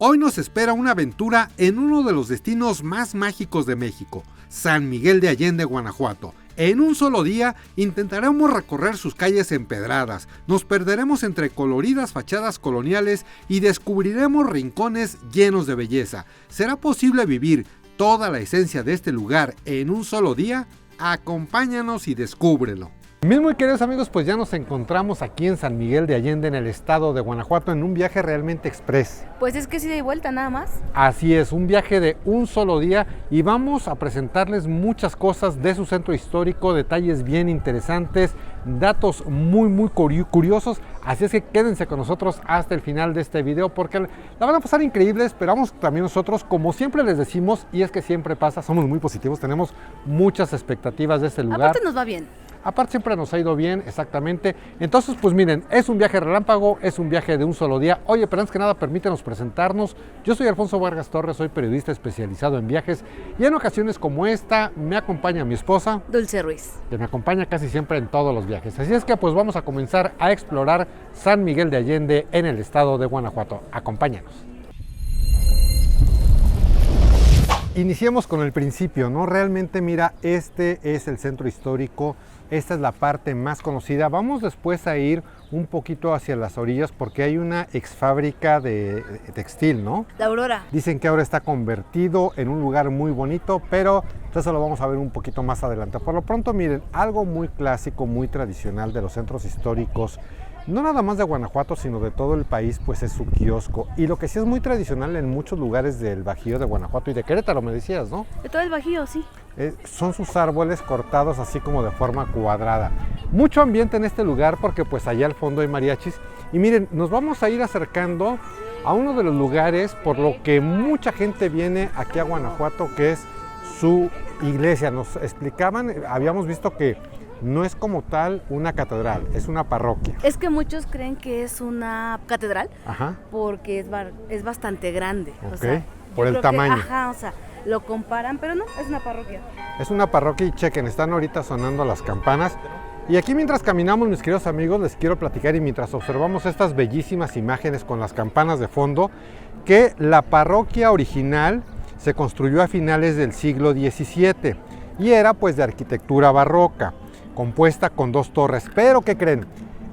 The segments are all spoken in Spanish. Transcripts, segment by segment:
Hoy nos espera una aventura en uno de los destinos más mágicos de México, San Miguel de Allende, Guanajuato. En un solo día intentaremos recorrer sus calles empedradas, nos perderemos entre coloridas fachadas coloniales y descubriremos rincones llenos de belleza. ¿Será posible vivir toda la esencia de este lugar en un solo día? Acompáñanos y descúbrelo. Mis muy queridos amigos, pues ya nos encontramos aquí en San Miguel de Allende, en el estado de Guanajuato, en un viaje realmente express. Pues es que sí, de vuelta nada más. Así es, un viaje de un solo día y vamos a presentarles muchas cosas de su centro histórico, detalles bien interesantes, datos muy curiosos, así es que quédense con nosotros hasta el final de este video porque la van a pasar increíble. Esperamos también nosotros, como siempre les decimos, y es que siempre pasa, somos muy positivos, tenemos muchas expectativas de este lugar. Aparte nos va bien. Aparte siempre nos ha ido bien, exactamente. Entonces, pues miren, es un viaje relámpago, es un viaje de un solo día. Oye, pero antes que nada, permítanos presentarnos. Yo soy Alfonso Vargas Torres, soy periodista especializado en viajes y en ocasiones como esta me acompaña mi esposa, Dulce Ruiz, que me acompaña casi siempre en todos los viajes. Así es que pues vamos a comenzar a explorar San Miguel de Allende en el estado de Guanajuato. Acompáñanos. Iniciemos con el principio, ¿no? Realmente, mira, este es el centro histórico, esta es la parte más conocida. Vamos después a ir un poquito hacia las orillas porque hay una ex fábrica de textil, ¿no? La Aurora. Dicen que ahora está convertido en un lugar muy bonito, pero eso lo vamos a ver un poquito más adelante. Por lo pronto, miren, algo muy clásico, muy tradicional de los centros históricos, no nada más de Guanajuato, sino de todo el país, pues es su kiosco. Y lo que sí es muy tradicional en muchos lugares del Bajío de Guanajuato y de Querétaro, me decías, ¿no? De todo el Bajío, sí. Son sus árboles cortados así como de forma cuadrada. Mucho ambiente en este lugar porque pues allá al fondo hay mariachis. Y miren, nos vamos a ir acercando a uno de los lugares por lo que mucha gente viene aquí a Guanajuato, que es su iglesia. Nos explicaban, habíamos visto que no es como tal una catedral, es una parroquia. Es que muchos creen que es una catedral. Ajá. Porque es bastante grande. Ok, o sea, por el tamaño. Ajá, o sea, lo comparan, pero no, es una parroquia. Es una parroquia y chequen, están ahorita sonando las campanas. Y aquí mientras caminamos, mis queridos amigos, les quiero platicar y mientras observamos estas bellísimas imágenes con las campanas de fondo, que la parroquia original se construyó a finales del siglo XVII y era pues de arquitectura barroca, compuesta con dos torres. Pero ¿qué creen?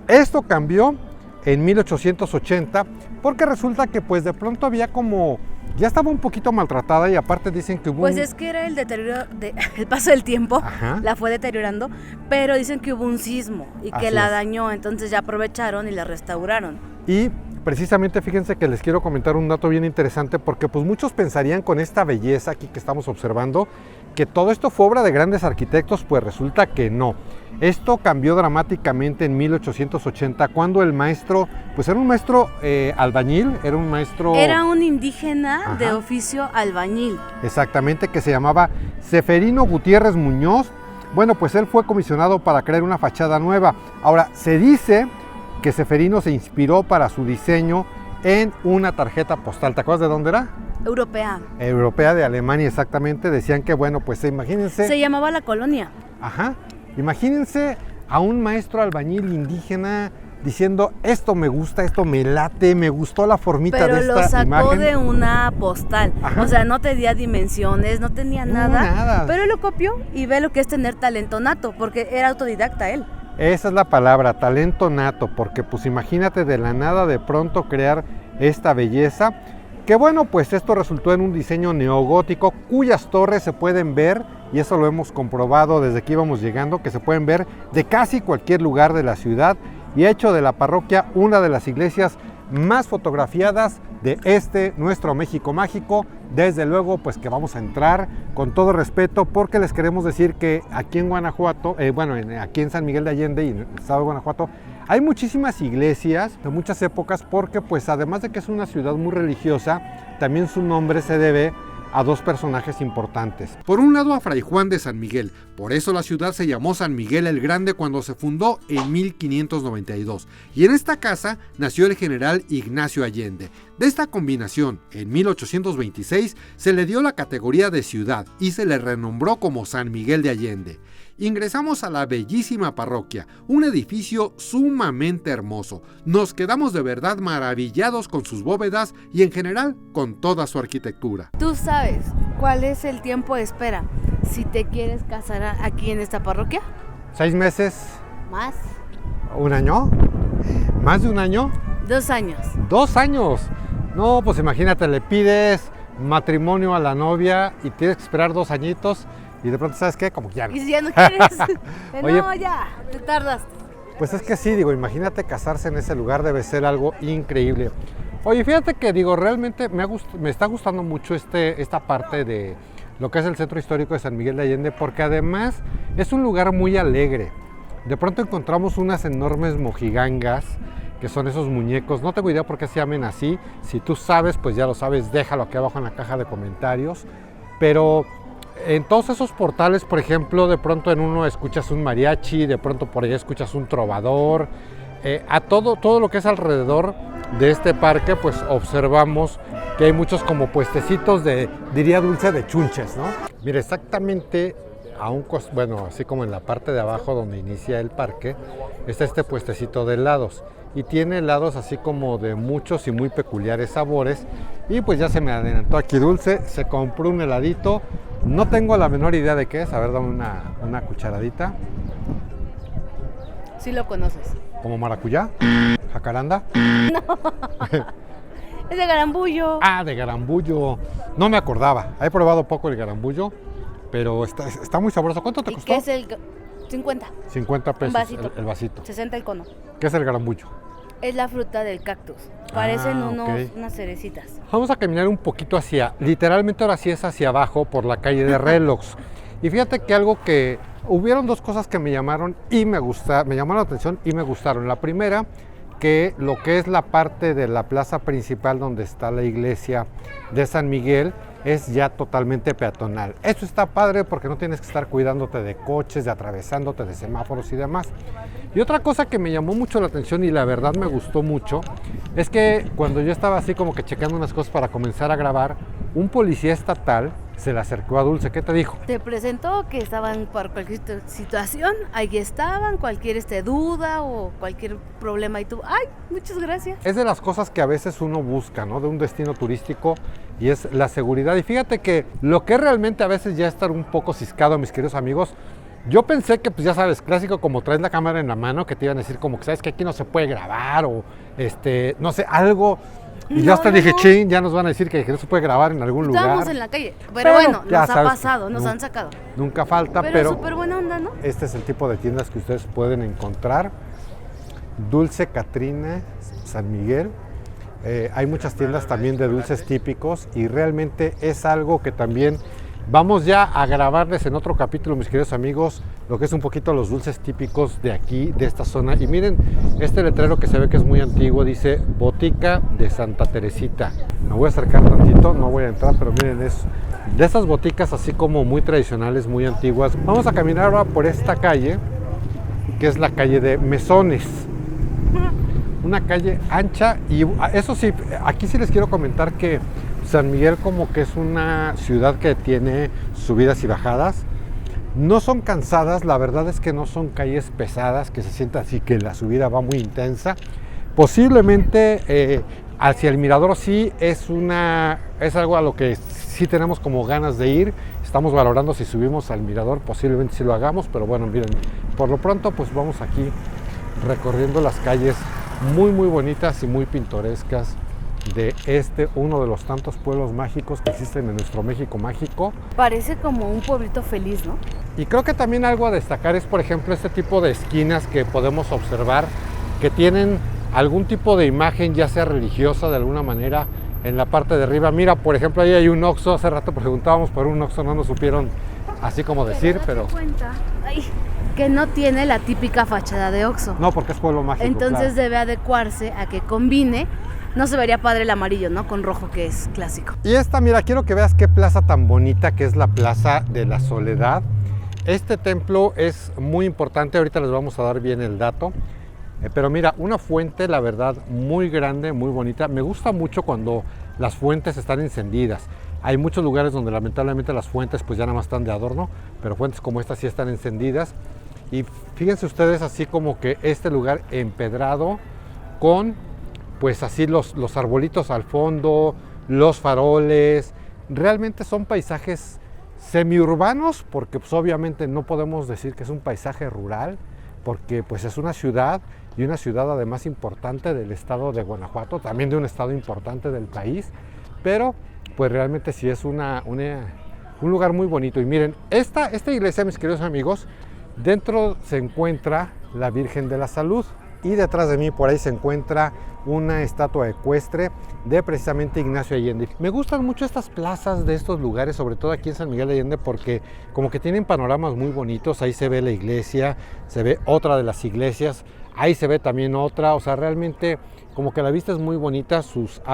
Esto cambió en 1880 porque resulta que pues de pronto había como, ya estaba un poquito maltratada y aparte dicen que hubo Pues es que era el deterioro, el paso del tiempo. Ajá. La fue deteriorando, pero dicen que hubo un sismo y que Así la es. dañó, entonces ya aprovecharon y la restauraron. Y precisamente fíjense que les quiero comentar un dato bien interesante porque pues muchos pensarían con esta belleza aquí que estamos observando que todo esto fue obra de grandes arquitectos, pues resulta que no. Esto cambió dramáticamente en 1880 cuando el maestro, pues era un maestro albañil, era un maestro... Era un indígena. Ajá. De oficio albañil. Exactamente, que se llamaba Seferino Gutiérrez Muñoz. Bueno, pues él fue comisionado para crear una fachada nueva. Ahora, se dice que Seferino se inspiró para su diseño en una tarjeta postal. ¿Te acuerdas de dónde era? Europea. Europea, de Alemania, exactamente. Decían que, bueno, pues imagínense... Se llamaba La Colonia. Ajá. Imagínense a un maestro albañil indígena diciendo, esto me gusta, esto me late, me gustó la formita Pero de esta lo sacó imagen. de una postal. Ajá. O sea, no tenía dimensiones, no tenía nada. Pero él lo copió y ve lo que es tener talento nato, porque era autodidacta él. Esa es la palabra, talento nato, porque pues imagínate de la nada de pronto crear esta belleza. Que bueno, pues esto resultó en un diseño neogótico cuyas torres se pueden ver, y eso lo hemos comprobado desde que íbamos llegando, que se pueden ver de casi cualquier lugar de la ciudad y ha hecho de la parroquia una de las iglesias más fotografiadas de nuestro México mágico. Desde luego, pues que vamos a entrar con todo respeto porque les queremos decir que aquí en Guanajuato, aquí en San Miguel de Allende y en el estado de Guanajuato, hay muchísimas iglesias de muchas épocas porque pues además de que es una ciudad muy religiosa, también su nombre se debe a dos personajes importantes. Por un lado a Fray Juan de San Miguel, por eso la ciudad se llamó San Miguel el Grande cuando se fundó en 1592. Y en esta casa nació el general Ignacio Allende. De esta combinación, en 1826 se le dio la categoría de ciudad y se le renombró como San Miguel de Allende. ingresamos a la bellísima parroquia, un edificio sumamente hermoso. Nos quedamos de verdad maravillados con sus bóvedas y en general con toda su arquitectura. ¿Tú sabes cuál es el tiempo de espera si te quieres casar aquí en esta parroquia? 6 meses. ¿Más? ¿1 año? ¿Más de 1 año? 2 años. 2 años. No, pues imagínate, le pides matrimonio a la novia y tienes que esperar 2 añitos y de pronto, ¿sabes qué? Como que ya no. ¿Y si ya no quieres? Oye, no, ya, te tardas. Pues es que sí, digo, imagínate casarse en ese lugar, debe ser algo increíble. Oye, fíjate que digo, realmente me está gustando mucho esta parte de lo que es el Centro Histórico de San Miguel de Allende, porque además es un lugar muy alegre. De pronto encontramos unas enormes mojigangas, que son esos muñecos, no tengo idea por qué se llamen así, si tú sabes, pues ya lo sabes, déjalo aquí abajo en la caja de comentarios, pero en todos esos portales, por ejemplo, de pronto en uno escuchas un mariachi, de pronto por ahí escuchas un trovador, a todo lo que es alrededor de este parque, pues observamos que hay muchos como puestecitos de, diría Dulce, de chunches, ¿no? Mira, exactamente bueno, así como en la parte de abajo donde inicia el parque, está este puestecito de helados. Y tiene helados así como de muchos y muy peculiares sabores. Y pues ya se me adelantó aquí Dulce, se compró un heladito. No tengo la menor idea de qué es. A ver, dame una cucharadita. Sí lo conoces. ¿Como maracuyá? ¿Jacaranda? No, es de garambullo. Ah, de garambullo. No me acordaba. He probado poco el garambullo, pero está muy sabroso. ¿Cuánto te costó? ¿Qué es el 50? 50 pesos vasito. el vasito. 60 el cono. ¿Qué es el garambullo? Es la fruta del cactus. Parecen unas cerecitas. Vamos a caminar un poquito literalmente ahora sí es hacia abajo por la calle de Relox. Y fíjate que hubieron 2 cosas que me llamaron la atención y me gustaron. La primera, que lo que es la parte de la plaza principal donde está la iglesia de San Miguel es ya totalmente peatonal. Eso está padre porque no tienes que estar cuidándote de coches, de atravesándote de semáforos y demás. Y otra cosa que me llamó mucho la atención y la verdad me gustó mucho es que cuando yo estaba así como que checando unas cosas para comenzar a grabar, un policía estatal se le acercó a Dulce. ¿Qué te dijo? Te presentó que estaban por cualquier situación, ahí estaban, cualquier duda o cualquier problema y tú, ¡ay, muchas gracias! Es de las cosas que a veces uno busca, ¿no? De un destino turístico y es la seguridad. Y fíjate que lo que realmente a veces ya estar un poco ciscado, mis queridos amigos, yo pensé que, pues ya sabes, clásico como traes la cámara en la mano, que te iban a decir como que sabes que aquí no se puede grabar o no sé, algo. Y yo hasta dije, ching, ya nos van a decir que no se puede grabar en algún lugar. Estábamos en la calle, pero bueno, nos ha pasado, nos no, han sacado. Nunca falta, pero súper buena onda, ¿no? Este es el tipo de tiendas que ustedes pueden encontrar. Dulce Catrina, San Miguel. Hay muchas tiendas también de dulces típicos y realmente es algo que también vamos ya a grabarles en otro capítulo, mis queridos amigos, lo que es un poquito los dulces típicos de aquí, de esta zona. Y miren, este letrero que se ve que es muy antiguo, dice Botica de Santa Teresita. Me voy a acercar tantito, no voy a entrar, pero miren, es de esas boticas así como muy tradicionales, muy antiguas. Vamos a caminar ahora por esta calle, que es la calle de Mesones. Una calle ancha y eso sí, aquí sí les quiero comentar que San Miguel como que es una ciudad que tiene subidas y bajadas. No son cansadas, la verdad es que no son calles pesadas, que se sienta así que la subida va muy intensa. Posiblemente hacia el mirador sí es algo a lo que sí tenemos como ganas de ir. Estamos valorando si subimos al mirador, posiblemente sí lo hagamos, pero bueno, miren, por lo pronto pues vamos aquí recorriendo las calles muy bonitas y muy pintorescas de uno de los tantos pueblos mágicos que existen en nuestro México mágico. Parece como un pueblito feliz, ¿no? Y creo que también algo a destacar es, por ejemplo, este tipo de esquinas que podemos observar que tienen algún tipo de imagen, ya sea religiosa de alguna manera, en la parte de arriba. Mira, por ejemplo, ahí hay un Oxxo. Hace rato preguntábamos por un Oxxo, no nos supieron así como decir, pero cuenta que no tiene la típica fachada de Oxxo. No, porque es pueblo mágico. Entonces claro, debe adecuarse a que combine. No se vería padre el amarillo, ¿no? Con rojo, que es clásico. Y esta, mira, quiero que veas qué plaza tan bonita que es la Plaza de la Soledad. Este templo es muy importante, ahorita les vamos a dar bien el dato. Pero mira, una fuente, la verdad, muy grande, muy bonita. Me gusta mucho cuando las fuentes están encendidas. Hay muchos lugares donde lamentablemente las fuentes pues ya nada más están de adorno, pero fuentes como esta sí están encendidas. Y fíjense ustedes, así como que este lugar empedrado con pues así los arbolitos al fondo, los faroles. Realmente son paisajes semiurbanos, porque pues obviamente no podemos decir que es un paisaje rural, porque pues es una ciudad, y una ciudad además importante del estado de Guanajuato, también de un estado importante del país, pero pues realmente sí es un lugar muy bonito. Y miren, esta iglesia, mis queridos amigos, dentro se encuentra la Virgen de la Salud, y detrás de mí por ahí se encuentra una estatua ecuestre de precisamente Ignacio Allende. Me gustan mucho estas plazas de estos lugares, sobre todo aquí en San Miguel de Allende, porque como que tienen panoramas muy bonitos. Ahí se ve la iglesia, se ve otra de las iglesias, ahí se ve también otra, o sea, realmente como que la vista es muy bonita.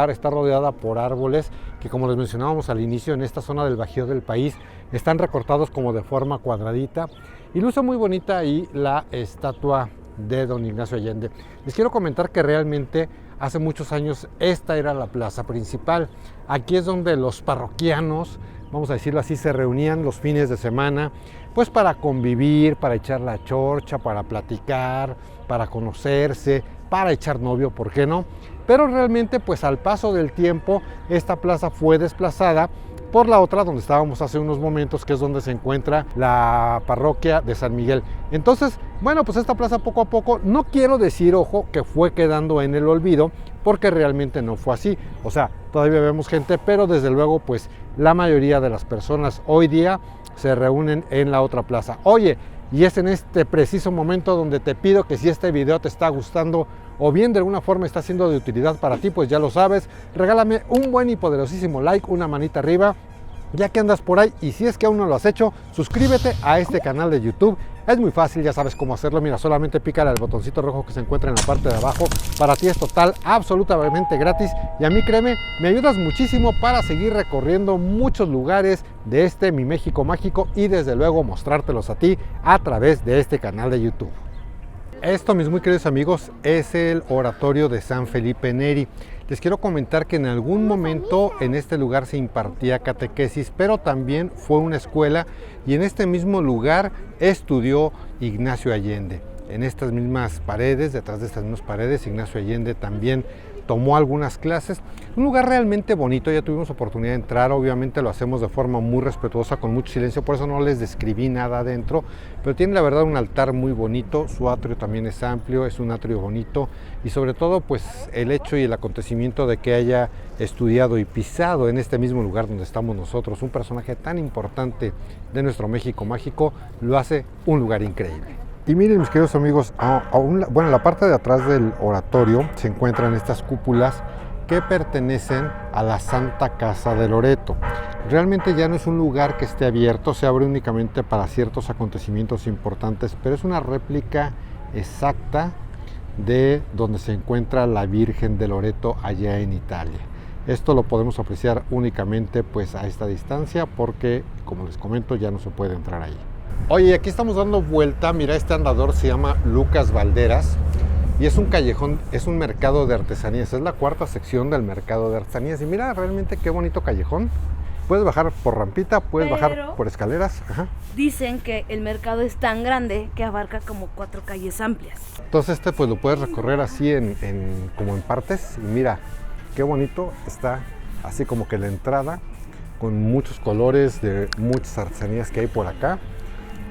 Está rodeada por árboles que, como les mencionábamos al inicio, en esta zona del Bajío del país están recortados como de forma cuadradita, y luce muy bonita ahí la estatua de don Ignacio Allende. Les quiero comentar que realmente hace muchos años esta era la plaza principal. Aquí es donde los parroquianos, vamos a decirlo así, se reunían los fines de semana, pues para convivir, para echar la chorcha, para platicar, para conocerse, para echar novio, ¿por qué no? Pero realmente pues al paso del tiempo esta plaza fue desplazada por la otra donde estábamos hace unos momentos, que es donde se encuentra la parroquia de San Miguel. Entonces, bueno, pues esta plaza poco a poco, no quiero decir, ojo, que fue quedando en el olvido, porque realmente no fue así. O sea, todavía vemos gente, pero desde luego, pues la mayoría de las personas hoy día se reúnen en la otra plaza. Oye, y es en este preciso momento donde te pido que si este video te está gustando o bien de alguna forma está siendo de utilidad para ti, pues ya lo sabes, regálame un buen y poderosísimo like, una manita arriba, ya que andas por ahí. Y si es que aún no lo has hecho, suscríbete a este canal de YouTube. Es muy fácil, ya sabes cómo hacerlo. Mira, solamente pícale al botoncito rojo que se encuentra en la parte de abajo. Para ti es total, absolutamente gratis, y a mí, créeme, me ayudas muchísimo para seguir recorriendo muchos lugares de este mi México mágico, y desde luego mostrártelos a ti a través de este canal de YouTube. Esto, mis muy queridos amigos, es el oratorio de San Felipe Neri. Les quiero comentar que en algún momento en este lugar se impartía catequesis, pero también fue una escuela, y en este mismo lugar estudió Ignacio Allende. En estas mismas paredes, detrás de estas mismas paredes, Ignacio Allende también tomó algunas clases. Un lugar realmente bonito, ya tuvimos oportunidad de entrar, obviamente lo hacemos de forma muy respetuosa, con mucho silencio, por eso no les describí nada adentro, pero tiene la verdad un altar muy bonito, su atrio también es amplio, es un atrio bonito, y sobre todo pues el hecho y el acontecimiento de que haya estudiado y pisado en este mismo lugar donde estamos nosotros, un personaje tan importante de nuestro México mágico, lo hace un lugar increíble. Y miren, mis queridos amigos, bueno, en la parte de atrás del oratorio se encuentran estas cúpulas que pertenecen a la Santa Casa de Loreto. Realmente ya no es un lugar que esté abierto, se abre únicamente para ciertos acontecimientos importantes, pero es una réplica exacta de donde se encuentra la Virgen de Loreto allá en Italia. Esto lo podemos apreciar únicamente pues a esta distancia, porque como les comento ya no se puede entrar ahí. Oye, aquí estamos dando vuelta, mira, este andador se llama Lucas Valderas y es un callejón, es un mercado de artesanías, es la cuarta sección del mercado de artesanías, y mira realmente qué bonito callejón. Puedes bajar por rampita, puedes bajar por escaleras. Ajá. Dicen que el mercado es tan grande que abarca como 4 calles amplias. Entonces pues lo puedes recorrer así como en partes, y mira qué bonito está, así como que la entrada, con muchos colores de muchas artesanías que hay por acá.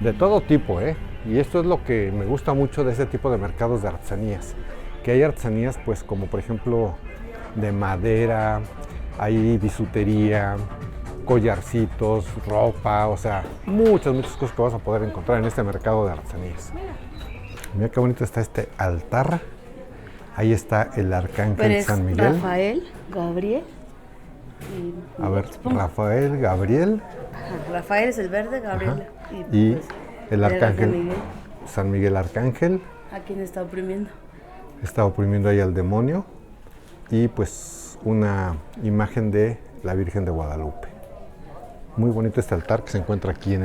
De todo tipo, y esto es lo que me gusta mucho de este tipo de mercados de artesanías, que hay artesanías pues como por ejemplo de madera, hay bisutería, collarcitos, ropa, o sea, muchas cosas que vas a poder encontrar en este mercado de artesanías. Mira qué bonito está este altar, ahí está el Arcángel San Miguel. Rafael, Gabriel. A ver, Rafael, Gabriel. Ajá, Rafael es el verde, Gabriel. Y pues, el Arcángel, San Miguel Arcángel. ¿A quién está oprimiendo? Está oprimiendo ahí al demonio. Y pues una imagen de la Virgen de Guadalupe. Muy bonito este altar que se encuentra aquí en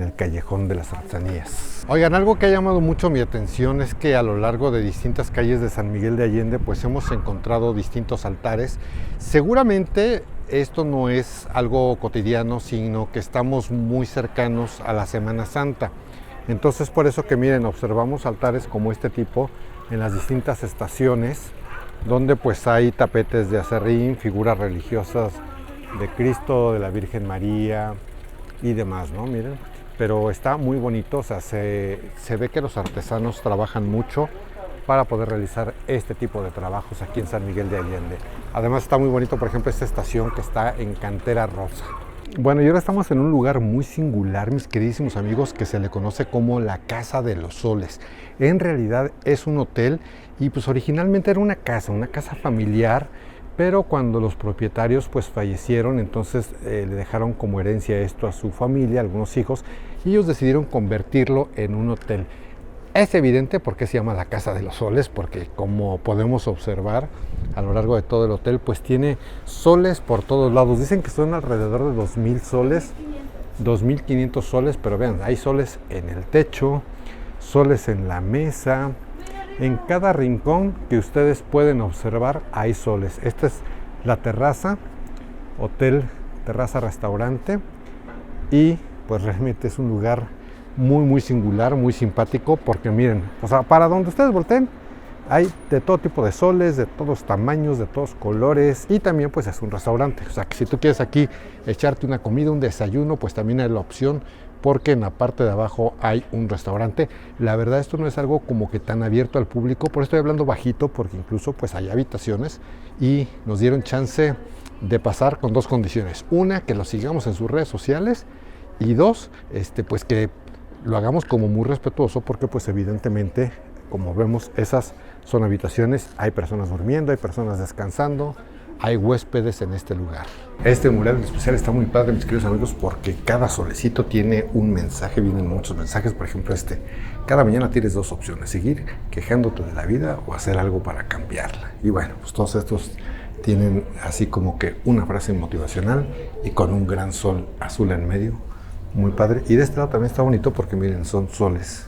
el callejón de las artesanías. Oigan, algo que ha llamado mucho mi atención es que a lo largo de distintas calles de San Miguel de Allende pues hemos encontrado distintos altares. Seguramente esto no es algo cotidiano, sino que estamos muy cercanos a la Semana Santa. Entonces por eso que miren, observamos altares como este tipo en las distintas estaciones, donde pues hay tapetes de acerrín, figuras religiosas de Cristo, de la Virgen María y demás, ¿no? Miren, pero está muy bonito, o sea, se ve que los artesanos trabajan mucho para poder realizar este tipo de trabajos aquí en San Miguel de Allende. Además está muy bonito, por ejemplo, esta estación que está en Cantera Rosa. Bueno, y ahora estamos en un lugar muy singular, mis queridísimos amigos, que se le conoce como la Casa de los Soles. En realidad es un hotel y pues originalmente era una casa familiar, pero cuando los propietarios pues fallecieron, entonces le dejaron como herencia esto a su familia, a algunos hijos, y ellos decidieron convertirlo en un hotel. Es evidente por qué se llama la Casa de los Soles, porque como podemos observar a lo largo de todo el hotel, pues tiene soles por todos lados. Dicen que son alrededor de 2,000 soles, 2,500 soles, pero vean, hay soles en el techo, soles en la mesa, en cada rincón que ustedes pueden observar hay soles. Esta es la terraza, hotel, terraza, restaurante, y pues realmente es un lugar muy singular, muy simpático, porque miren, o sea, para donde ustedes volteen hay de todo tipo de soles, de todos tamaños, de todos colores, y también pues es un restaurante, o sea que si tú quieres aquí echarte una comida, un desayuno, pues también hay la opción, porque en la parte de abajo hay un restaurante. La verdad, esto no es algo como que tan abierto al público, por eso estoy hablando bajito, porque incluso pues hay habitaciones y nos dieron chance de pasar con dos condiciones: una, que lo sigamos en sus redes sociales, y dos, pues que lo hagamos como muy respetuoso, porque pues evidentemente, como vemos, esas son habitaciones, hay personas durmiendo, hay personas descansando, hay huéspedes en este lugar. Este mural en especial está muy padre, mis queridos amigos, porque cada solecito tiene un mensaje, vienen muchos mensajes. Por ejemplo, cada mañana tienes dos opciones: seguir quejándote de la vida o hacer algo para cambiarla. Y bueno, pues todos estos tienen así como que una frase motivacional y con un gran sol azul en medio. Muy padre. Y de este lado también está bonito, porque miren, son soles,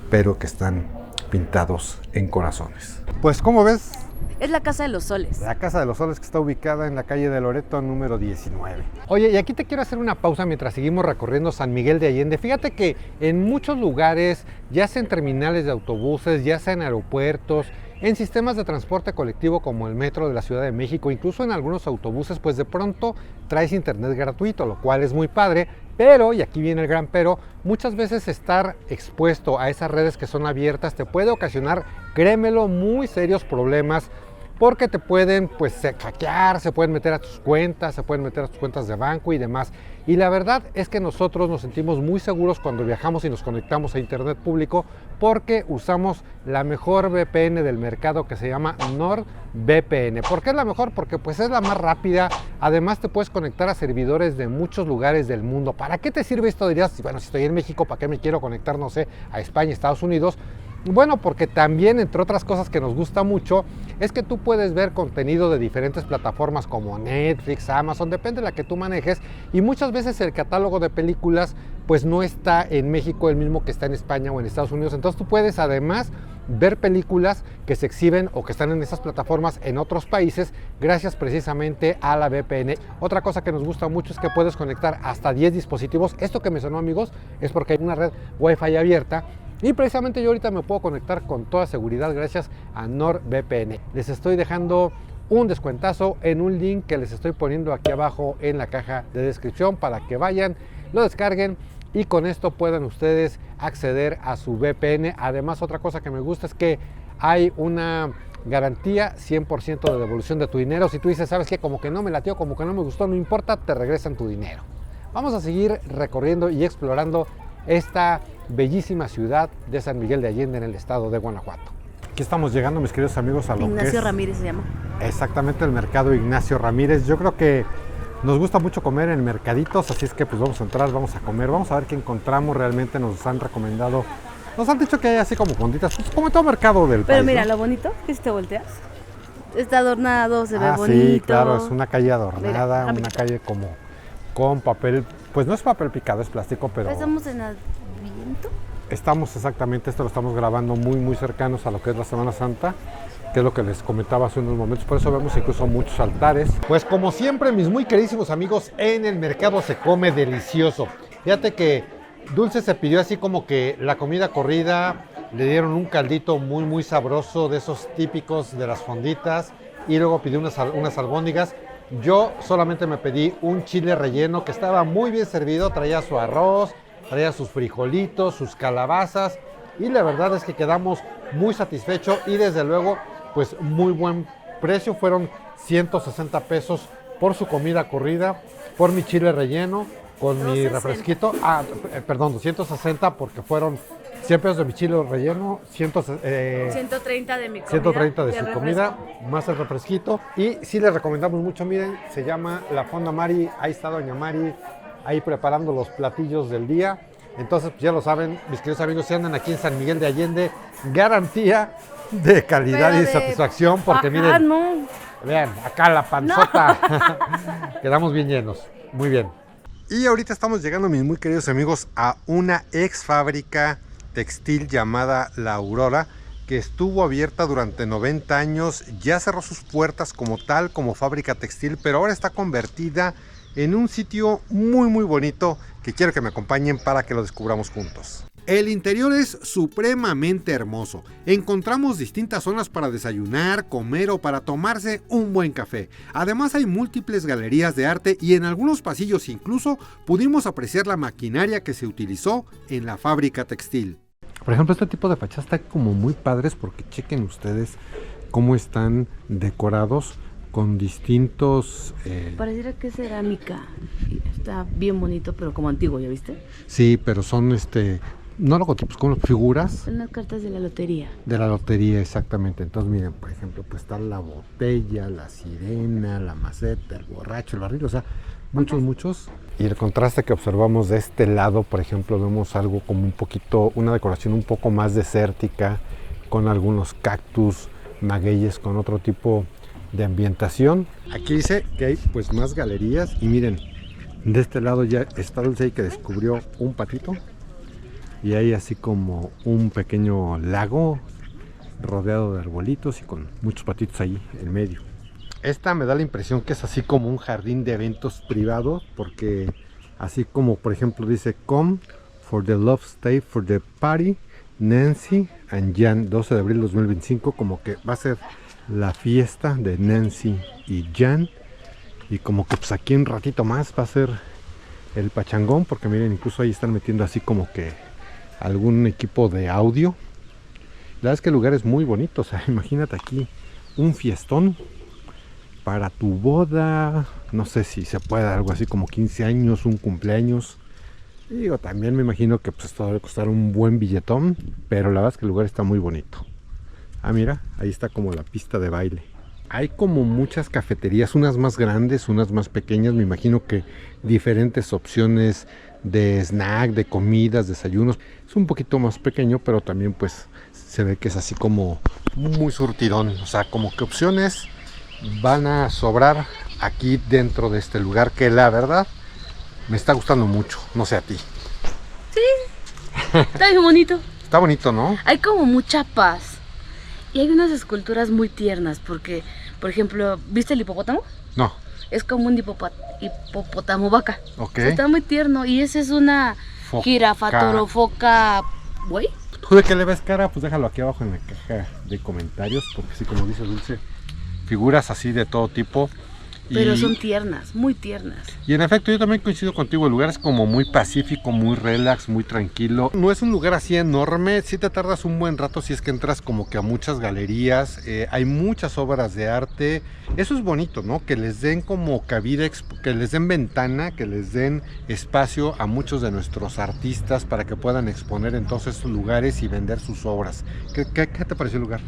pero que están pintados en corazones. Pues, ¿cómo ves? Es la Casa de los Soles. La Casa de los Soles, que está ubicada en la calle de Loreto, número 19. Oye, y aquí te quiero hacer una pausa mientras seguimos recorriendo San Miguel de Allende. Fíjate que en muchos lugares, ya sea en terminales de autobuses, ya sea en aeropuertos, en sistemas de transporte colectivo como el metro de la Ciudad de México, incluso en algunos autobuses, pues de pronto traes internet gratuito, lo cual es muy padre, pero, y aquí viene el gran pero, muchas veces estar expuesto a esas redes que son abiertas te puede ocasionar, créemelo, muy serios problemas, porque te pueden pues hackear, se pueden meter a tus cuentas, se pueden meter a tus cuentas de banco y demás. Y la verdad es que nosotros nos sentimos muy seguros cuando viajamos y nos conectamos a internet público, porque usamos la mejor VPN del mercado, que se llama NordVPN. ¿Por qué es la mejor? Porque pues es la más rápida. Además te puedes conectar a servidores de muchos lugares del mundo. ¿Para qué te sirve esto? Dirías, bueno, si estoy en México, ¿para qué me quiero conectar, no sé, a España, Estados Unidos? Bueno, porque también, entre otras cosas que nos gusta mucho, es que tú puedes ver contenido de diferentes plataformas como Netflix, Amazon, depende de la que tú manejes, y muchas veces el catálogo de películas pues no está en México el mismo que está en España o en Estados Unidos. Entonces tú puedes además ver películas que se exhiben o que están en esas plataformas en otros países gracias precisamente a la VPN. Otra cosa que nos gusta mucho es que puedes conectar hasta 10 dispositivos. Esto que me sonó, amigos, es porque hay una red Wi-Fi abierta. Y precisamente yo ahorita me puedo conectar con toda seguridad gracias a NordVPN. Les estoy dejando un descuentazo en un link que les estoy poniendo aquí abajo en la caja de descripción, para que vayan, lo descarguen y con esto puedan ustedes acceder a su VPN. Además, otra cosa que me gusta es que hay una garantía 100% de devolución de tu dinero. Si tú dices, ¿sabes qué? Como que no me latió, como que no me gustó, no importa, te regresan tu dinero. Vamos a seguir recorriendo y explorando esta bellísima ciudad de San Miguel de Allende en el estado de Guanajuato. Aquí estamos llegando, mis queridos amigos, a lo Ignacio que es Ramírez se llama. exactamente el mercado Ignacio Ramírez. Yo creo que nos gusta mucho comer en mercaditos, así es que pues vamos a entrar, vamos a comer, vamos a ver qué encontramos. Realmente nos han recomendado, nos han dicho que hay así como fonditas, pues como en todo mercado del país. Pero mira, ¿no? lo bonito que si te volteas, está adornado, se ve bonito. Sí, claro, es una calle adornada, Mira, una calle como con papel, pues no es papel picado, es plástico, pero estamos en Adviento. estamos exactamente, esto lo estamos grabando muy cercanos a lo que es la Semana Santa. que es lo que les comentaba hace unos momentos. Por eso vemos incluso muchos altares. Pues como siempre, mis muy queridísimos amigos, en el mercado se come delicioso. Fíjate que Dulce se pidió así como que la comida corrida, le dieron un caldito muy sabroso de esos típicos de las fonditas y luego pidió unas albóndigas. Yo solamente me pedí un chile relleno que estaba muy bien servido, traía su arroz, traía sus frijolitos, sus calabazas y la verdad es que quedamos muy satisfechos y desde luego pues muy buen precio, fueron 160 pesos por su comida corrida, por mi chile relleno, con 260. Mi refresquito, perdón, 260 porque fueron 100 pesos de mi chile relleno, 130 de mi comida. 130 de su comida, más el refresquito. Y sí les recomendamos mucho, miren, se llama La Fonda Mari, ahí está Doña Mari, ahí preparando los platillos del día. Entonces, pues ya lo saben, mis queridos amigos, si andan aquí en San Miguel de Allende, garantía de calidad y satisfacción, porque miren, no. Vean, acá la panzota, no. Quedamos bien llenos, muy bien. Y ahorita estamos llegando, mis muy queridos amigos, a una ex fábrica textil llamada La Aurora, que estuvo abierta durante 90 años, ya cerró sus puertas como tal, como fábrica textil, pero ahora está convertida en un sitio muy bonito que quiero que me acompañen para que lo descubramos juntos. El interior es supremamente hermoso. Encontramos distintas zonas para desayunar, comer o para tomarse un buen café. Además hay múltiples galerías de arte y en algunos pasillos incluso pudimos apreciar la maquinaria que se utilizó en la fábrica textil. Por ejemplo, este tipo de fachadas están como muy padres porque chequen ustedes cómo están decorados con distintos... Pareciera que es cerámica. Está bien bonito, pero como antiguo, ¿ya viste? Sí, pero son no logotipos, como figuras. Son las cartas de la lotería. De la lotería, exactamente. Entonces, miren, por ejemplo, pues está la botella, la sirena, la maceta, el borracho, el barril, o sea, muchos. Y el contraste que observamos de este lado, por ejemplo, vemos algo como un poquito, una decoración un poco más desértica, con algunos cactus, magueyes, con otro tipo de ambientación. Aquí dice que hay pues más galerías y miren, de este lado ya está Dulce ahí que descubrió un patito. Y hay así como un pequeño lago rodeado de arbolitos y con muchos patitos ahí en medio. Esta me da la impresión que es así como un jardín de eventos privados, porque así como por ejemplo dice Come for the Love Stay for the Party, Nancy and Jan, 12 de abril 2025, como que va a ser la fiesta de Nancy y Jan. Y como que pues aquí un ratito más va a ser el pachangón, porque miren, incluso ahí están metiendo así como que algún equipo de audio. La verdad es que el lugar es muy bonito, o sea, imagínate aquí un fiestón para tu boda, no sé si se puede, algo así como 15 años, un cumpleaños. Y digo, también me imagino que pues esto debe costar un buen billetón, pero la verdad es que el lugar está muy bonito. Ah, mira, ahí está como la pista de baile. Hay como muchas cafeterías, unas más grandes, unas más pequeñas, me imagino que diferentes opciones de snack, de comidas, desayunos. Es un poquito más pequeño, pero también pues se ve que es así como muy surtidón, o sea, como que opciones van a sobrar aquí dentro de este lugar, que la verdad me está gustando mucho, no sé a ti. Sí, está bien bonito. Está bonito, ¿no? Hay como mucha paz. Y hay unas esculturas muy tiernas, porque, por ejemplo, ¿viste el hipopótamo? No. Es como un hipopótamo vaca. Ok. Está muy tierno. Y ese es una jirafa, toro, foca, güey. ¿Tú de qué le ves cara? Pues déjalo aquí abajo en la caja de comentarios, porque sí, como dice Dulce, figuras así de todo tipo. Pero son tiernas, muy tiernas. Y en efecto, yo también coincido contigo, el lugar es como muy pacífico, muy relax, muy tranquilo. No es un lugar así enorme, sí te tardas un buen rato si es que entras como que a muchas galerías, hay muchas obras de arte. Eso es bonito, ¿no? Que les den como cabida, que les den ventana, que les den espacio a muchos de nuestros artistas para que puedan exponer en todos estos lugares y vender sus obras. ¿Qué te pareció el lugar?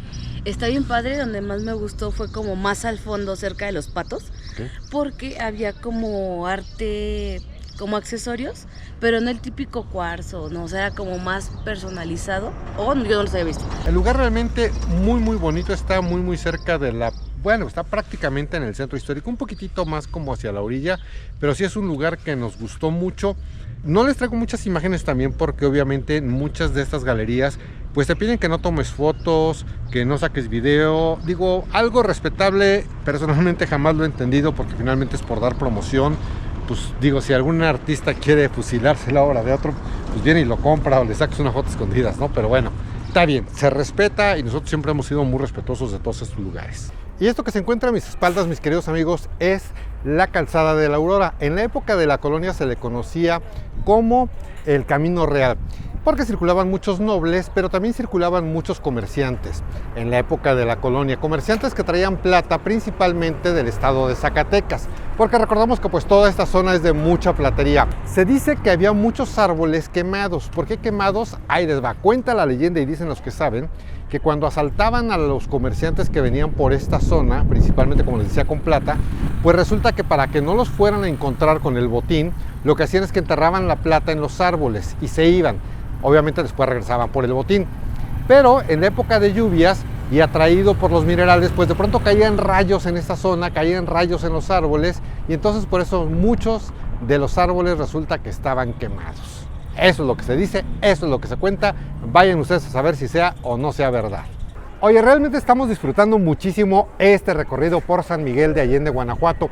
Está bien padre, donde más me gustó fue como más al fondo, cerca de los patos. Okay. Porque había como arte, como accesorios, pero no el típico cuarzo, no, o sea, era como más personalizado. Yo no los había visto. El lugar realmente muy bonito, está muy cerca de la... Bueno, está prácticamente en el centro histórico, un poquitito más como hacia la orilla, pero sí es un lugar que nos gustó mucho. No les traigo muchas imágenes también porque obviamente en muchas de estas galerías pues te piden que no tomes fotos, que no saques video. Digo, algo respetable, personalmente jamás lo he entendido porque finalmente es por dar promoción. Pues digo, si algún artista quiere fusilarse la obra de otro, pues viene y lo compra o le sacas una foto escondidas, ¿no? Pero bueno, está bien, se respeta y nosotros siempre hemos sido muy respetuosos de todos estos lugares. Y esto que se encuentra a mis espaldas, mis queridos amigos, es la Calzada de la Aurora. En la época de la colonia se le conocía como el Camino Real, porque circulaban muchos nobles, pero también circulaban muchos comerciantes en la época de la colonia. Comerciantes que traían plata principalmente del estado de Zacatecas, porque recordamos que pues toda esta zona es de mucha platería. Se dice que había muchos árboles quemados. ¿Por qué quemados? Ahí les va. Cuenta la leyenda y dicen los que saben que cuando asaltaban a los comerciantes que venían por esta zona, principalmente como les decía con plata, pues resulta que para que no los fueran a encontrar con el botín, lo que hacían es que enterraban la plata en los árboles y se iban. Obviamente después regresaban por el botín. Pero en la época de lluvias y atraído por los minerales, pues de pronto caían rayos en esta zona, caían rayos en los árboles y entonces por eso muchos de los árboles resulta que estaban quemados. Eso es lo que se dice, eso es lo que se cuenta. Vayan ustedes a saber si sea o no sea verdad. Oye, realmente estamos disfrutando muchísimo este recorrido por San Miguel de Allende, Guanajuato.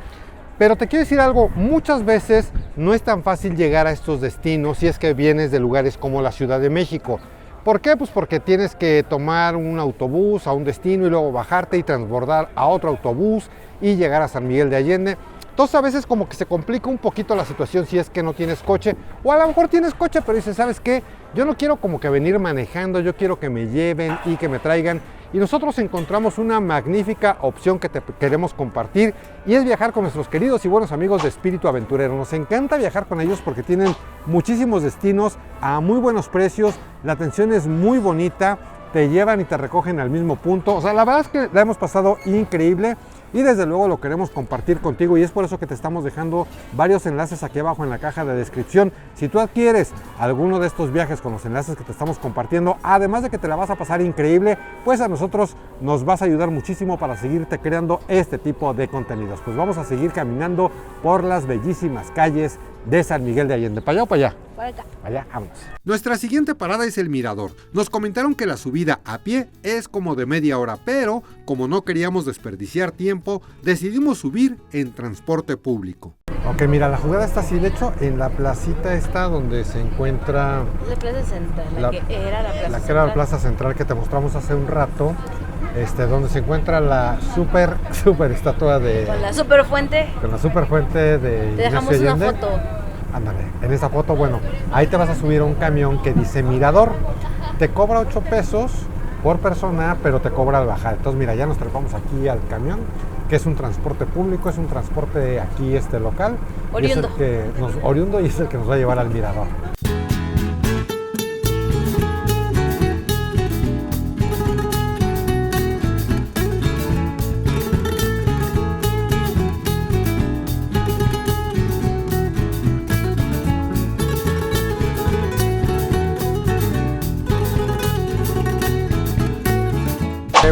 Pero te quiero decir algo, muchas veces no es tan fácil llegar a estos destinos si es que vienes de lugares como la Ciudad de México. ¿Por qué? Pues porque tienes que tomar un autobús a un destino y luego bajarte y transbordar a otro autobús y llegar a San Miguel de Allende. Entonces a veces como que se complica un poquito la situación si es que no tienes coche, o a lo mejor tienes coche pero dices, ¿sabes qué? Yo no quiero como que venir manejando, yo quiero que me lleven y que me traigan. Y nosotros encontramos una magnífica opción que te queremos compartir y es viajar con nuestros queridos y buenos amigos de Espíritu Aventurero. Nos encanta viajar con ellos porque tienen muchísimos destinos a muy buenos precios, la atención es muy bonita, te llevan y te recogen al mismo punto. O sea, la verdad es que la hemos pasado increíble y desde luego lo queremos compartir contigo y es por eso que te estamos dejando varios enlaces aquí abajo en la caja de descripción. Si tú adquieres alguno de estos viajes con los enlaces que te estamos compartiendo, además de que te la vas a pasar increíble, pues a nosotros nos vas a ayudar muchísimo para seguirte creando este tipo de contenidos. Pues vamos a seguir caminando por las bellísimas calles de San Miguel de Allende. ¿Para allá o para allá? Para acá. Allá, vámonos. Nuestra siguiente parada es el Mirador. Nos comentaron que la subida a pie es como de media hora, pero como no queríamos desperdiciar tiempo, decidimos subir en transporte público. Ok, mira, la jugada está así, de hecho, en la placita esta donde se encuentra... La plaza central, la que era la plaza central. La que era la plaza central que te mostramos hace un rato, donde se encuentra la super estatua de... Con la super fuente. Con la super fuente de Te dejamos Ignacio una Allende. foto. Ándale, en esa foto, bueno, ahí te vas a subir a un camión que dice Mirador. Te cobra 8 pesos por persona, pero te cobra al bajar. Entonces, mira, ya nos trepamos aquí al camión, que es un transporte público, es un transporte aquí local. Oriundo. Oriundo y es el que nos va a llevar al Mirador.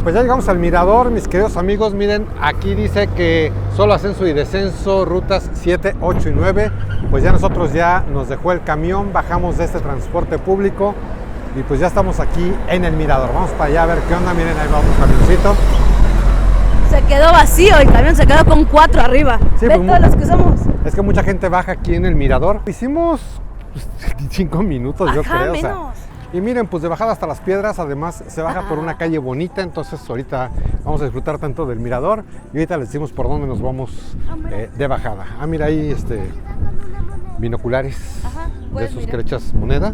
Pues ya llegamos al Mirador, mis queridos amigos. Miren, aquí dice que solo ascenso y descenso, rutas 7, 8 y 9. Pues ya nosotros ya nos dejó el camión, bajamos de este transporte público y pues ya estamos aquí en el Mirador. Vamos para allá a ver qué onda. Miren, ahí va otro camioncito. Se quedó vacío, el camión se quedó con 4 arriba. Sí, Ve pues, todos los que somos. Es que mucha gente baja aquí en el Mirador. Hicimos 5 minutos, yo Ajá, creo. menos. O sea, y miren, pues de bajada hasta las piedras, además se baja por una calle bonita, entonces ahorita vamos a disfrutar tanto del Mirador y ahorita les decimos por dónde nos vamos de bajada. Ah, mira ahí binoculares. Ajá, de esos que le echas moneda.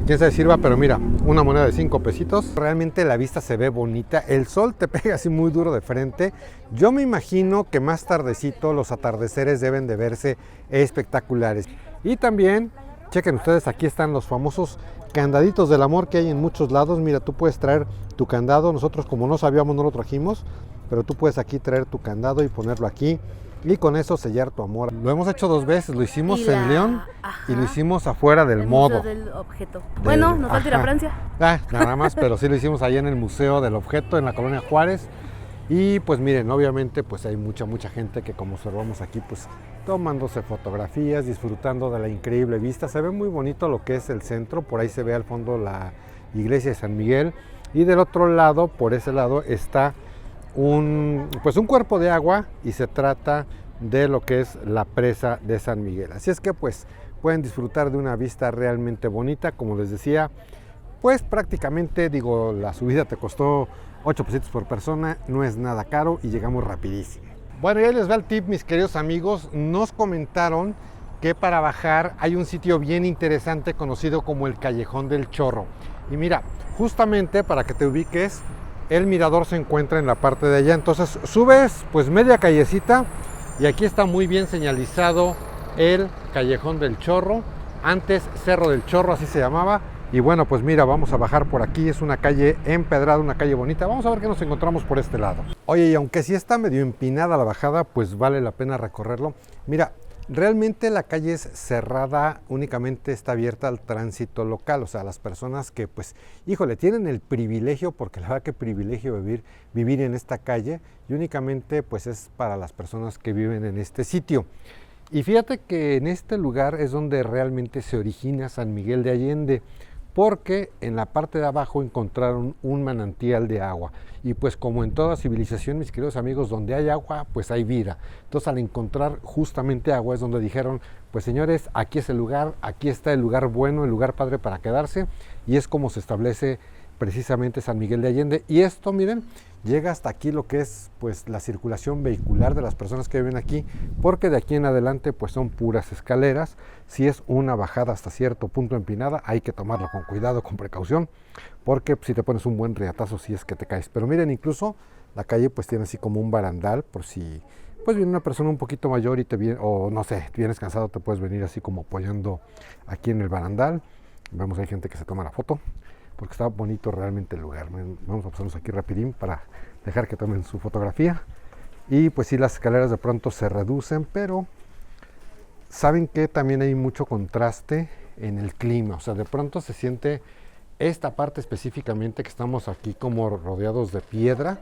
Quién sabe si sirva, pero mira, una moneda de 5 pesitos. Realmente la vista se ve bonita, el sol te pega así muy duro de frente. Yo me imagino que más tardecito los atardeceres deben de verse espectaculares. Y también, chequen ustedes, aquí están los famosos candaditos del amor que hay en muchos lados. Mira, tú puedes traer tu candado, nosotros como no sabíamos no lo trajimos, pero tú puedes aquí traer tu candado y ponerlo aquí y con eso sellar tu amor. Lo hemos hecho 2 veces, lo hicimos en León y lo hicimos afuera del modo. Del objeto. Bueno, nos falta ir a Francia. Nada más, pero sí lo hicimos ahí en el Museo del Objeto, en la Colonia Juárez. Y pues miren, obviamente pues hay mucha gente que, como observamos aquí, pues tomándose fotografías, disfrutando de la increíble vista. Se ve muy bonito lo que es el centro, por ahí se ve al fondo la iglesia de San Miguel, y del otro lado, por ese lado, está un cuerpo de agua, y se trata de lo que es la presa de San Miguel. Así es que pues pueden disfrutar de una vista realmente bonita. Como les decía, pues prácticamente, digo, la subida te costó 8 pesitos por persona, no es nada caro y llegamos rapidísimo. Bueno, y ahí les va el tip, mis queridos amigos. Nos comentaron que para bajar hay un sitio bien interesante conocido como el Callejón del Chorro. Y mira, justamente para que te ubiques, el mirador se encuentra en la parte de allá. Entonces subes pues media callecita y aquí está muy bien señalizado el Callejón del Chorro. Antes Cerro del Chorro, así se llamaba. Y bueno, pues mira, vamos a bajar por aquí. Es una calle empedrada, una calle bonita. Vamos a ver qué nos encontramos por este lado. Oye, y aunque sí está medio empinada la bajada, pues vale la pena recorrerlo. Mira, realmente la calle es cerrada, únicamente está abierta al tránsito local, o sea, a las personas que pues, híjole, tienen el privilegio, porque la verdad que privilegio vivir en esta calle, y únicamente pues es para las personas que viven en este sitio. Y fíjate que en este lugar es donde realmente se origina San Miguel de Allende, porque en la parte de abajo encontraron un manantial de agua. Y pues como en toda civilización, mis queridos amigos, donde hay agua, pues hay vida. Entonces al encontrar justamente agua es donde dijeron, pues señores, aquí es el lugar, aquí está el lugar bueno, el lugar padre para quedarse. Y es como se establece precisamente San Miguel de Allende. Y esto, miren, llega hasta aquí lo que es pues la circulación vehicular de las personas que viven aquí, porque de aquí en adelante pues son puras escaleras. Si es una bajada hasta cierto punto empinada, hay que tomarlo con cuidado, con precaución, porque si te pones un buen riatazo si es que te caes. Pero miren, incluso la calle pues tiene así como un barandal, por si pues viene una persona un poquito mayor y te viene, o no sé, vienes cansado, te puedes venir así como apoyando aquí en el barandal. Vemos, hay gente que se toma la foto, porque está bonito realmente el lugar. Vamos a pasarnos aquí rapidín para dejar que tomen su fotografía. Y pues sí, las escaleras de pronto se reducen, pero saben que también hay mucho contraste en el clima. O sea, de pronto se siente esta parte específicamente, que estamos aquí como rodeados de piedra.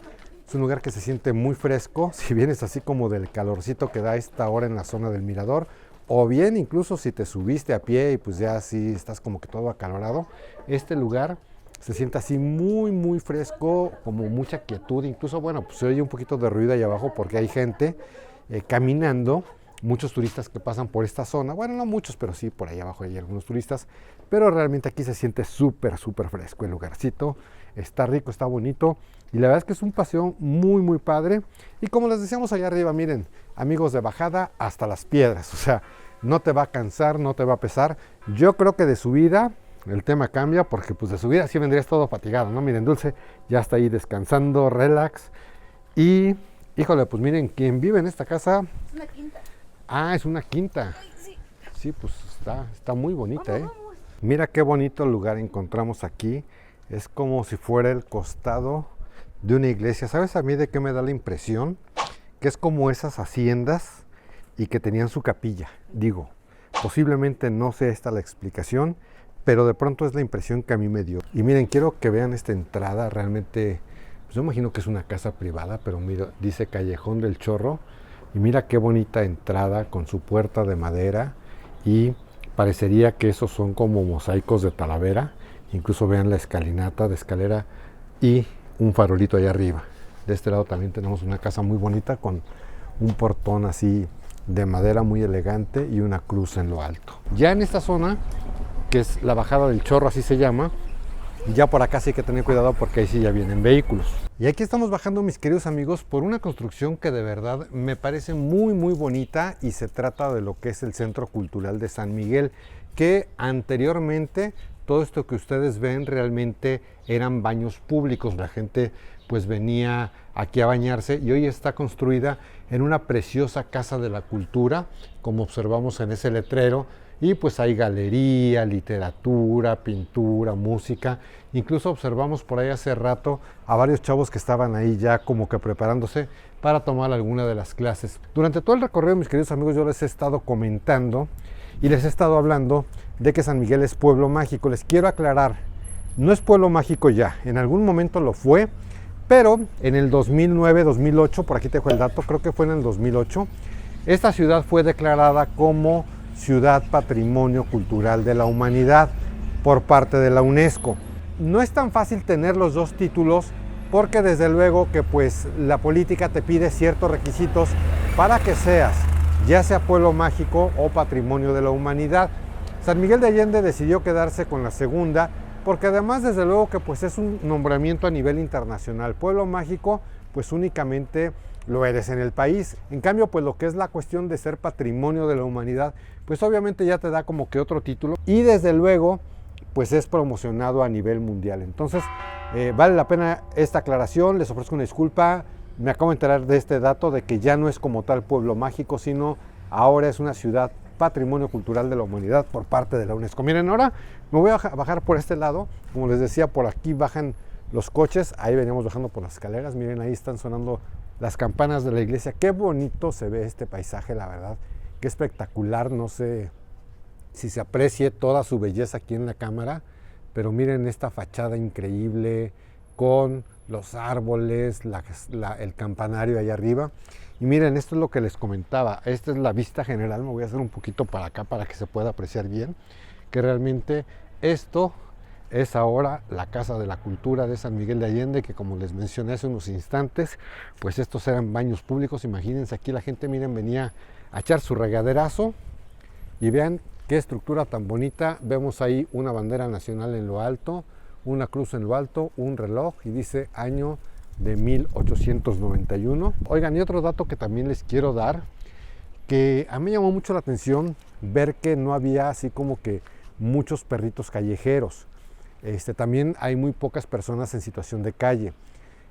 Es un lugar que se siente muy fresco, si vienes así como del calorcito que da a esta hora en la zona del mirador, o bien incluso si te subiste a pie y pues ya así estás como que todo acalorado. Este lugar se siente así muy fresco, como mucha quietud. Incluso, bueno, pues se oye un poquito de ruido ahí abajo porque hay gente caminando, muchos turistas que pasan por esta zona. Bueno, no muchos, pero sí, por ahí abajo hay algunos turistas. Pero realmente aquí se siente súper fresco el lugarcito. Está rico, está bonito. Y la verdad es que es un paseo muy padre. Y como les decíamos allá arriba, miren, amigos, de bajada hasta las piedras. O sea, no te va a cansar, no te va a pesar. Yo creo que de subida el tema cambia, porque pues de subida sí vendrías todo fatigado, ¿no? Miren, Dulce ya está ahí descansando, relax. Y, híjole, pues miren, quien vive en esta casa... Es una quinta. Ah, es una quinta. Ay, sí. Sí, pues está muy bonita, Vamos. Mira qué bonito lugar encontramos aquí. Es como si fuera el costado de una iglesia. ¿Sabes a mí de qué me da la impresión? Que es como esas haciendas y que tenían su capilla. Digo, posiblemente no sea esta la explicación, pero de pronto es la impresión que a mí me dio. Y miren, quiero que vean esta entrada. Realmente, pues yo imagino que es una casa privada, pero mira, dice Callejón del Chorro. Y mira qué bonita entrada con su puerta de madera, y parecería que esos son como mosaicos de Talavera. Incluso vean la escalinata de escalera y un farolito allá arriba. De este lado también tenemos una casa muy bonita con un portón así de madera muy elegante y una cruz en lo alto. Ya en esta zona, que es la bajada del Chorro, así se llama, ya por acá sí hay que tener cuidado porque ahí sí ya vienen vehículos. Y aquí estamos bajando, mis queridos amigos, por una construcción que de verdad me parece muy bonita, y se trata de lo que es el Centro Cultural de San Miguel, que anteriormente todo esto que ustedes ven realmente eran baños públicos. La gente pues venía aquí a bañarse, y hoy está construida en una preciosa Casa de la Cultura, como observamos en ese letrero. Y pues hay galería, literatura, pintura, música. Incluso observamos por ahí hace rato a varios chavos que estaban ahí ya como que preparándose para tomar alguna de las clases. Durante todo el recorrido, mis queridos amigos, yo les he estado comentando y les he estado hablando de que San Miguel es pueblo mágico. Les quiero aclarar, no es pueblo mágico ya. En algún momento lo fue, Pero en el 2009-2008, por aquí te dejo el dato, creo que fue en el 2008, esta ciudad fue declarada como Ciudad Patrimonio Cultural de la Humanidad por parte de la UNESCO. No es tan fácil tener los dos títulos porque desde luego que pues la política te pide ciertos requisitos para que seas ya sea pueblo mágico o patrimonio de la humanidad. San Miguel de Allende decidió quedarse con la segunda porque además desde luego que pues es un nombramiento a nivel internacional. Pueblo mágico pues únicamente lo eres en el país. En cambio pues lo que es la cuestión de ser patrimonio de la humanidad pues obviamente ya te da como que otro título y desde luego pues es promocionado a nivel mundial. Entonces vale la pena esta aclaración, les ofrezco una disculpa, me acabo de enterar de este dato de que ya no es como tal pueblo mágico, sino ahora es una ciudad patrimonio cultural de la humanidad por parte de la UNESCO. Miren, ahora me voy a bajar por este lado, como les decía, por aquí bajan los coches, ahí veníamos bajando por las escaleras, miren, ahí están sonando las campanas de la iglesia, qué bonito se ve este paisaje, la verdad, qué espectacular, no sé si se aprecie toda su belleza aquí en la cámara, pero miren esta fachada increíble con los árboles, el campanario ahí arriba. Y miren, esto es lo que les comentaba, esta es la vista general, me voy a hacer un poquito para acá para que se pueda apreciar bien, que realmente esto es ahora la Casa de la Cultura de San Miguel de Allende, que como les mencioné hace unos instantes, pues estos eran baños públicos, imagínense aquí la gente, miren, venía a echar su regaderazo y vean qué estructura tan bonita, vemos ahí una bandera nacional en lo alto, una cruz en lo alto, un reloj y dice año de 1891. Oigan, y otro dato que también les quiero dar, que a mí me llamó mucho la atención ver que no había así como que muchos perritos callejeros. También hay muy pocas personas en situación de calle.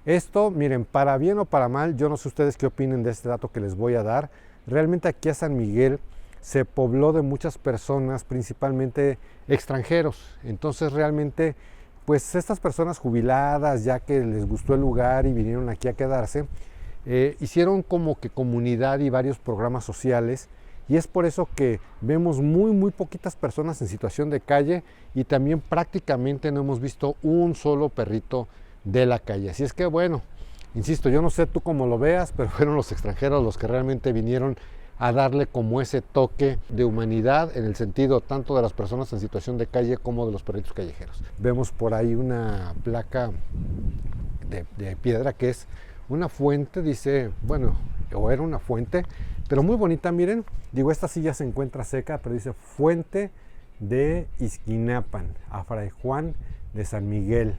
Esto, miren, para bien o para mal, yo no sé ustedes qué opinen de este dato que les voy a dar. Realmente aquí a San Miguel se pobló de muchas personas, principalmente extranjeros. Entonces realmente pues estas personas jubiladas, ya que les gustó el lugar y vinieron aquí a quedarse, hicieron como que comunidad y varios programas sociales y es por eso que vemos muy poquitas personas en situación de calle y también prácticamente no hemos visto un solo perrito de la calle. Así es que bueno, insisto, yo no sé tú cómo lo veas, pero fueron los extranjeros los que realmente vinieron a darle como ese toque de humanidad en el sentido tanto de las personas en situación de calle como de los perritos callejeros. Vemos por ahí una placa de piedra que es una fuente, dice, bueno, o era una fuente, pero muy bonita, miren, digo, esta sí ya se encuentra seca, pero dice Fuente de Izquinapan, a Fray Juan de San Miguel,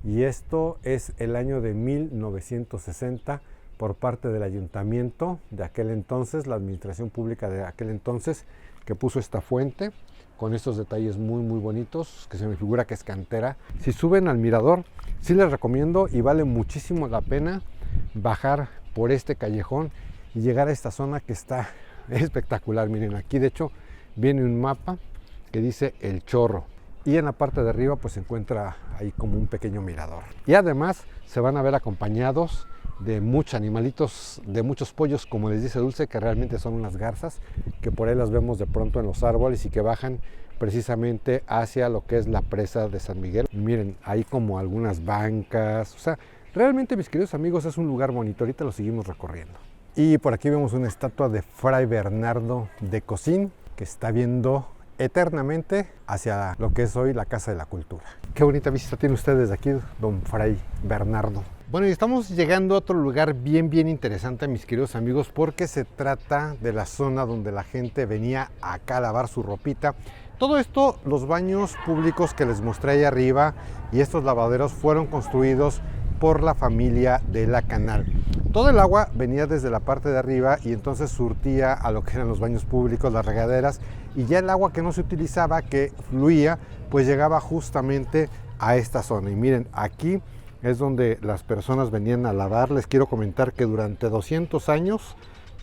y esto es el año de 1960, por parte del ayuntamiento de aquel entonces, la administración pública de aquel entonces, que puso esta fuente con estos detalles muy bonitos, que se me figura que es cantera. Si suben al mirador, sí les recomiendo y vale muchísimo la pena bajar por este callejón y llegar a esta zona que está espectacular. Miren, aquí de hecho viene un mapa que dice El Chorro y en la parte de arriba pues se encuentra ahí como un pequeño mirador. Y además se van a ver acompañados de muchos animalitos, de muchos pollos, como les dice Dulce, que realmente son unas garzas, que por ahí las vemos de pronto en los árboles y que bajan precisamente hacia lo que es la presa de San Miguel. Y miren, hay como algunas bancas, o sea, realmente mis queridos amigos es un lugar bonito, ahorita lo seguimos recorriendo. Y por aquí vemos una estatua de Fray Bernardo de Cosín, que está viendo eternamente hacia lo que es hoy la Casa de la Cultura. Qué bonita visita tiene usted desde aquí, don Fray Bernardo. Bueno, y estamos llegando a otro lugar bien interesante, mis queridos amigos, porque se trata de la zona donde la gente venía acá a lavar su ropita. Todo esto, los baños públicos que les mostré ahí arriba y estos lavaderos fueron construidos por la familia de la Canal. Todo el agua venía desde la parte de arriba y entonces surtía a lo que eran los baños públicos, las regaderas, y ya el agua que no se utilizaba, que fluía, pues llegaba justamente a esta zona. Y miren, aquí es donde las personas venían a lavar. Les quiero comentar que durante 200 años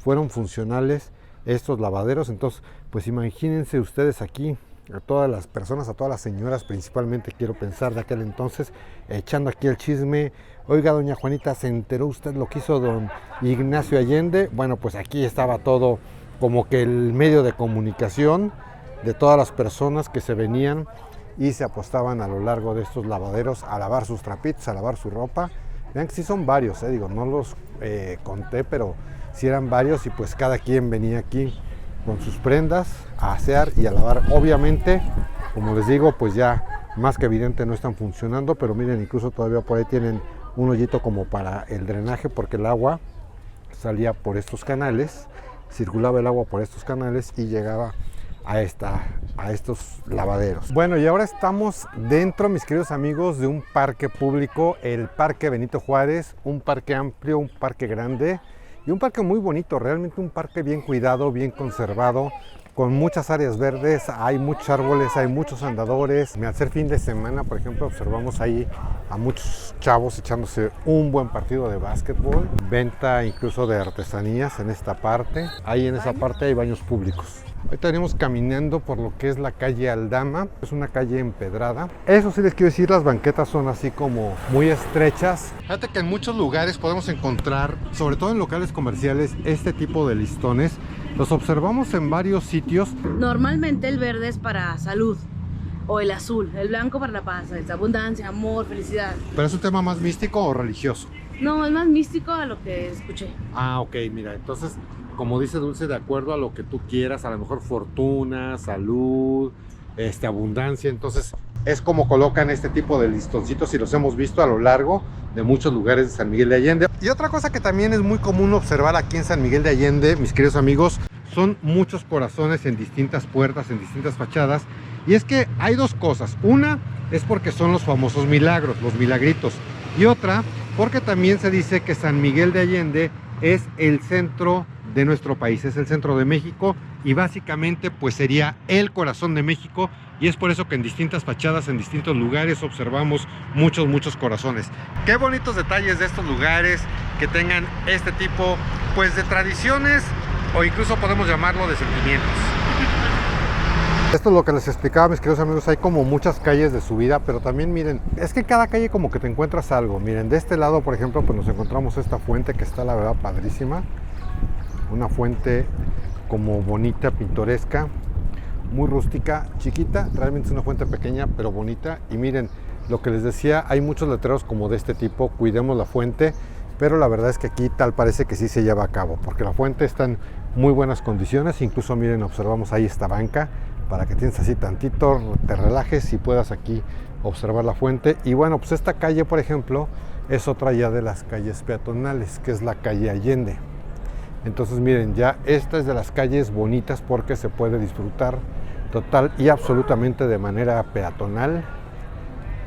fueron funcionales estos lavaderos. Entonces, pues imagínense ustedes aquí a todas las personas, a todas las señoras principalmente, quiero pensar, de aquel entonces, echando aquí el chisme. Oiga, doña Juanita, ¿se enteró usted lo que hizo don Ignacio Allende? Bueno, pues aquí estaba todo como que el medio de comunicación de todas las personas que se venían y se apostaban a lo largo de estos lavaderos a lavar sus trapitos, a lavar su ropa, Vean que sí son varios, digo, no los conté, pero sí eran varios y pues cada quien venía aquí con sus prendas a asear y a lavar. Obviamente, como les digo, pues ya más que evidente no están funcionando, pero miren, incluso todavía por ahí tienen un hoyito como para el drenaje porque el agua salía por estos canales, circulaba el agua por estos canales y llegaba a estos lavaderos. Bueno, y ahora estamos dentro, mis queridos amigos, de un parque público, el Parque Benito Juárez, un parque amplio, un parque grande y un parque muy bonito, realmente un parque bien cuidado, bien conservado, con muchas áreas verdes, hay muchos árboles, hay muchos andadores. Al ser fin de semana, por ejemplo, observamos ahí a muchos chavos echándose un buen partido de básquetbol, venta incluso de artesanías en esta parte. Ahí en esa parte hay baños públicos. Ahorita venimos caminando por lo que es la calle Aldama, es una calle empedrada. Eso sí les quiero decir, las banquetas son así como muy estrechas. Fíjate que en muchos lugares podemos encontrar, sobre todo en locales comerciales, este tipo de listones. Los observamos en varios sitios. Normalmente el verde es para salud, o el azul, el blanco para la paz, es abundancia, amor, felicidad. ¿Pero es un tema más místico o religioso? No, es más místico a lo que escuché. Ah, ok, mira, entonces, como dice Dulce, de acuerdo a lo que tú quieras, a lo mejor fortuna, salud, abundancia, entonces es como colocan este tipo de listoncitos y los hemos visto a lo largo de muchos lugares de San Miguel de Allende. Y otra cosa que también es muy común observar aquí en San Miguel de Allende, mis queridos amigos, son muchos corazones en distintas puertas, en distintas fachadas. Y es que hay dos cosas. Una es porque son los famosos milagros, los milagritos. Y otra, porque también se dice que San Miguel de Allende es el centro de nuestro país, es el centro de México y básicamente pues sería el corazón de México, y es por eso que en distintas fachadas, en distintos lugares observamos muchos corazones. Qué bonitos detalles de estos lugares, que tengan este tipo pues de tradiciones, o incluso podemos llamarlo de sentimientos. Esto es lo que les explicaba, mis queridos amigos, hay como muchas calles de subida, pero también miren, es que cada calle como que te encuentras algo. Miren, de este lado, por ejemplo, pues nos encontramos esta fuente que está la verdad padrísima. Una fuente como bonita, pintoresca, muy rústica, chiquita, realmente es una fuente pequeña, pero bonita. Y miren, lo que les decía, hay muchos letreros como de este tipo, cuidemos la fuente, pero la verdad es que aquí tal parece que sí se lleva a cabo, porque la fuente está en muy buenas condiciones. Incluso miren, observamos ahí esta banca, para que tienes así tantito, te relajes y puedas aquí observar la fuente. Y bueno, pues esta calle, por ejemplo, es otra ya de las calles peatonales, que es la calle Allende. Entonces miren, ya esta es de las calles bonitas porque se puede disfrutar total y absolutamente de manera peatonal,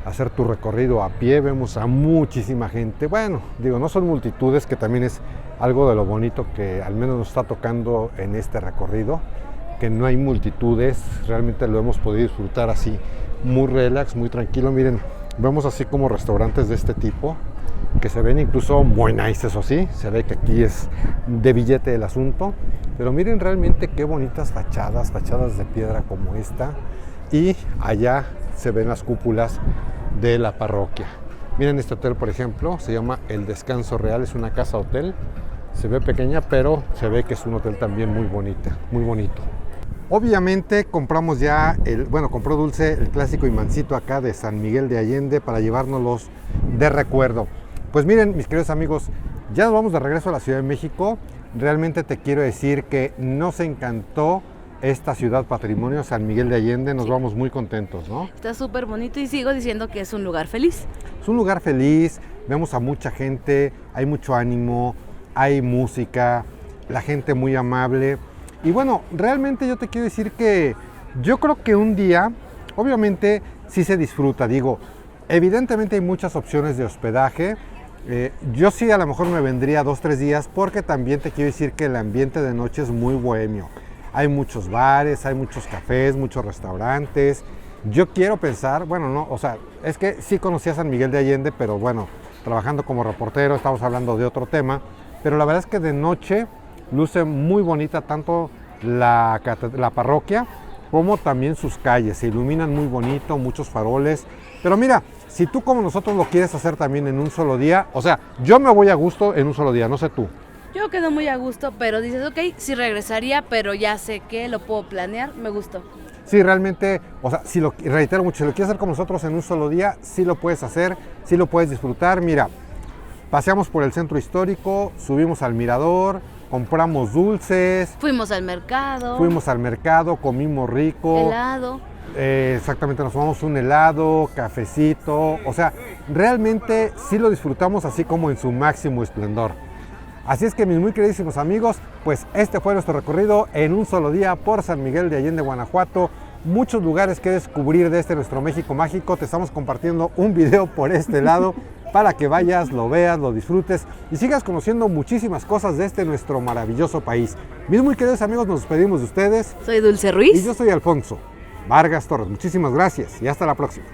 hacer tu recorrido a pie. Vemos a muchísima gente, bueno, digo, no son multitudes, que también es algo de lo bonito que al menos nos está tocando en este recorrido, que no hay multitudes, realmente lo hemos podido disfrutar así, muy relax, muy tranquilo. Miren, vemos así como restaurantes de este tipo, que se ven incluso muy nice, eso sí, se ve que aquí es de billete el asunto, pero miren realmente qué bonitas fachadas de piedra como esta, y allá se ven las cúpulas de la parroquia. Miren este hotel, por ejemplo, se llama El Descanso Real, es una casa hotel, se ve pequeña, pero se ve que es un hotel también muy bonita, muy bonito. Obviamente compramos ya, compró Dulce el clásico imancito acá de San Miguel de Allende para llevárnoslos de recuerdo. Pues miren, mis queridos amigos, ya nos vamos de regreso a la Ciudad de México. Realmente te quiero decir que nos encantó esta ciudad patrimonio, San Miguel de Allende. Nos vamos muy contentos, ¿no? Está súper bonito y sigo diciendo que es un lugar feliz. Es un lugar feliz, vemos a mucha gente, hay mucho ánimo, hay música, la gente muy amable. Y bueno, realmente yo te quiero decir que yo creo que un día, obviamente sí se disfruta, digo, evidentemente hay muchas opciones de hospedaje. Yo sí a lo mejor me vendría 2-3 días, porque también te quiero decir que el ambiente de noche es muy bohemio. Hay muchos bares, hay muchos cafés, muchos restaurantes. Yo quiero pensar, bueno, no, o sea, es que sí conocí a San Miguel de Allende, pero bueno, trabajando como reportero estamos hablando de otro tema, pero la verdad es que de noche luce muy bonita tanto la parroquia como también sus calles, se iluminan muy bonito, muchos faroles. Pero mira, si tú como nosotros lo quieres hacer también en un solo día, o sea, yo me voy a gusto en un solo día, no sé tú. Yo quedo muy a gusto, pero dices, ok, sí regresaría, pero ya sé que lo puedo planear, me gustó. Sí, realmente, o sea, reitero mucho, si lo quieres hacer como nosotros en un solo día, sí lo puedes hacer, sí lo puedes disfrutar. Mira, paseamos por el centro histórico, subimos al mirador, compramos dulces. Fuimos al mercado. Comimos rico. Helado. Exactamente, nos tomamos un helado, cafecito. O sea, realmente sí lo disfrutamos así como en su máximo esplendor. Así es que, mis muy queridísimos amigos, pues este fue nuestro recorrido en un solo día por San Miguel de Allende, Guanajuato. Muchos lugares que descubrir de este nuestro México mágico. Te estamos compartiendo un video por este lado para que vayas, lo veas, lo disfrutes y sigas conociendo muchísimas cosas de este nuestro maravilloso país. Mis muy queridos amigos, nos despedimos de ustedes. Soy Dulce Ruiz. Y yo soy Alfonso Vargas Torres. Muchísimas gracias y hasta la próxima.